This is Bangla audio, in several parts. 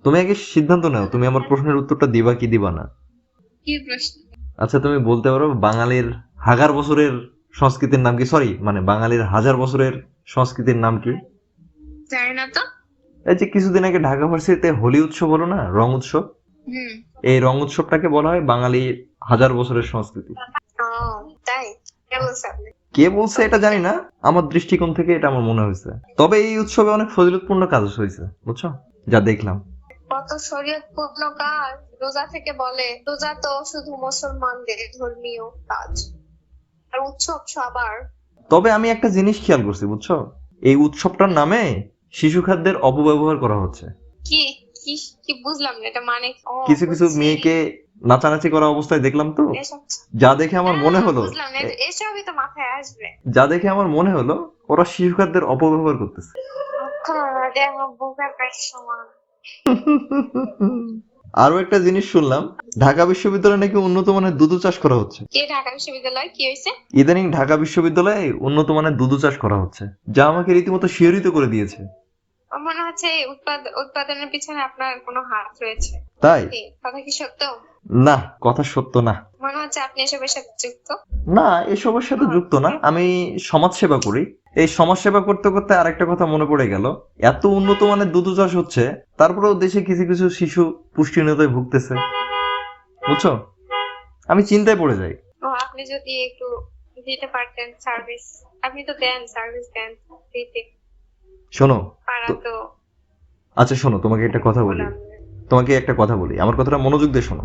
তুমি আগে সিদ্ধান্ত নাও, তুমি আমার প্রশ্নের উত্তরটা দিবা কি দিবা না। কি প্রশ্ন? আচ্ছা, তুমি বলতে পারো বাঙালির হাজার বছরের সংস্কৃতির নাম কি? সরি, মানে বাঙালির হাজার বছরের সংস্কৃতির নাম কি? জানি না তো। এই যে কিছুদিন আগে ঢাকা ভার্সিটিতে হোলি উৎসব হলো না, রং উৎসব, হুম। এই রং উৎসবটাকে বলা হয় বাঙালি হাজার বছরের সংস্কৃতি। ও, তাই? কে বলছে আপনি? কে বলছে এটা জানি না, আমার দৃষ্টিকোণ থেকে এটা আমার মনে হয়েছে। তবে এই উৎসবে অনেক ফজিলতপূর্ণ কাজ হয়েছে, বুঝছো, যা দেখলাম। কত শরীয়তপূর্ণ কাজ রোজা থেকে বলে। রোজা তো শুধু মুসলমানদের ধর্মীয় কাজ, আর উৎসব সবার। তবে আমি একটা জিনিস খেয়াল করছি, বুঝছো, এই উৎসবটার নামে শিশু খাদ্যের অপব্যবহার করা হচ্ছে। কি কি কি বুঝলাম না এটা মানে। ও, কিছু কিছু বুঝছি। মেয়েকে নাচানাচি করা অবস্থায় দেখলাম তো, এসব যা দেখে আমার মনে হ্যাঁ, হলো বুঝলাম না, এসবই তো মাথায় আসবে। যা দেখে আমার মনে হলো ওরা শিশু খাদ্যের অপব্যবহার করতেছে। দেখো বোকার কাজ সমান। আরো একটা জিনিস শুনলাম, ঢাকা বিশ্ববিদ্যালয়ে নাকি উন্নত মানের দুধ চাষ করা হচ্ছে। কে ঢাকা বিশ্ববিদ্যালয় কি হয়েছে? ইদানিং ঢাকা বিশ্ববিদ্যালয়ে উন্নত মানের দুধ চাষ করা হচ্ছে, যা আমাকে রীতিমতো শিহরিত করে দিয়েছে। আমার মনে হচ্ছে এই উৎপাদনের পিছনে আপনার কোনো হাত রয়েছে। তাই? কি, কথা কি সত্য? না, কথা সত্য না। মনে হচ্ছে আপনি এসবের সাথে যুক্ত। না, এসবের সাথে যুক্ত না, আমি সমাজ সেবা করি। এই সমাজ সেবা করতে করতে আরেকটা কথা মনে পড়ে গেল, এত উন্নত মানের দুধ চাষ হচ্ছে, তারপরেও দেশে কিছু কিছু শিশু পুষ্টিহীনতায় ভুগতেছে, বুঝছো, আমি চিন্তায় পড়ে যাই। ও, আপনি যদি একটু দিতে পারতেন সার্ভিস। আপনি তো দেন, সার্ভিস দেন, দিতে শোনো পারা তো- তো। আচ্ছা শোনো, তোমাকে একটা কথা বলি, আমার কথাটা মনোযোগ দিয়ে শোনো।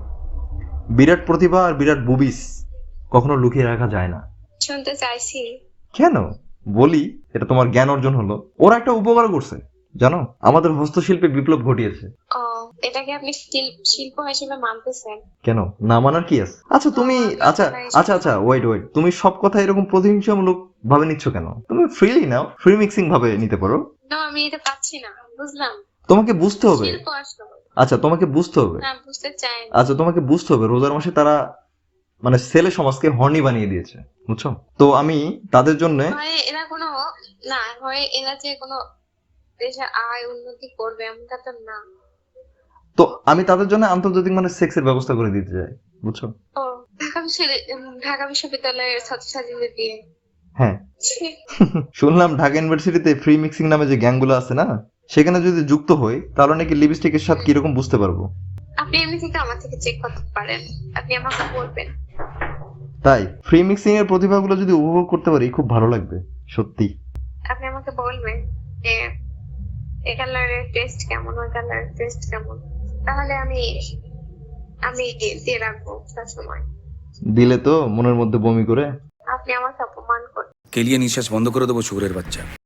বিরাট প্রতিভা আর বিরাট বুবিস কখনো লুকিয়ে রাখা যায় না। শুনতে চাইছি। কেন? বলি, এটা তোমার জ্ঞান অর্জন হলো। ওরা একটা উপকার করছে, জানো, আমাদের হস্তশিল্পে বিপ্লব ঘটিয়েছে। ও, এটাকে আপনি শিল্প হিসেবে মানতেছেন? কেন না মানার কি আছে? আচ্ছা তুমি, আচ্ছা আচ্ছা আচ্ছা, ওয়েট ওয়েট, তুমি সব কথা এরকম প্রতিহিংসামূলক ভাবে নিচ্ছ কেন? তুমি ফ্রিলি নাও, ফ্রি মিক্সিং ভাবে নিতে পারো। না, আমি এটা পাচ্ছি না, বুঝলাম। তোমাকে বুঝতে হবে। শিল্প আসলো। আচ্ছা তোমাকে বুঝতে হবে। না, বুঝতে চাই না। আচ্ছা তোমাকে বুঝতে হবে, রোজার মাসে তারা মানে ছেলে সমাজকে হর্নি বানিয়ে দিয়েছে, বুঝছো, তো আমি তাদের জন্য। হয় এরা কোনো, না হয় এরা যে কোনো দেশের আয় উন্নতি করবে এমনটা তো না। তো আমি তাদের জন্য আন্তর্জাতিক মানে সেক্সের ব্যবস্থা করে দিতে চাই, বুঝছো। ও, ঢাকা বিশ্ববিদ্যালয়ের ছাত্রছাত্রীদের দিয়ে। হ্যাঁ। ছি, শুনলাম ঢাকা ইউনিভার্সিটিতে ফ্রি মিক্সিং নামে যে গ্যাংগুলো আছে না, সেখানে যদি যুক্ত হই তাহলে নাকি লিপস্টিকের স্বাদ কিরকম বুঝতে পারবো। আপনি এমনি থেকে আমার থেকে চেক করতে পারেন, আপনি আমাকে বলবেন। তাই ফ্রি মিক্সিং এর প্রতিভাগুলো যদি উপভোগ করতে পারি খুব ভালো লাগবে, সত্যি। আপনি আমাকে বলবেন যে এই কালারের টেস্ট কেমন, ওই কালারের টেস্ট কেমন, তাহলে আমি আমি দিয়ে রাখবো তার সময়। দিলে তো মনের মধ্যে বমি করে। আপনি আমাকে অপমান করবেন। के लिए निঃশ্বাস বন্ধ করে দেবো শুয়োরের বাচ্চা।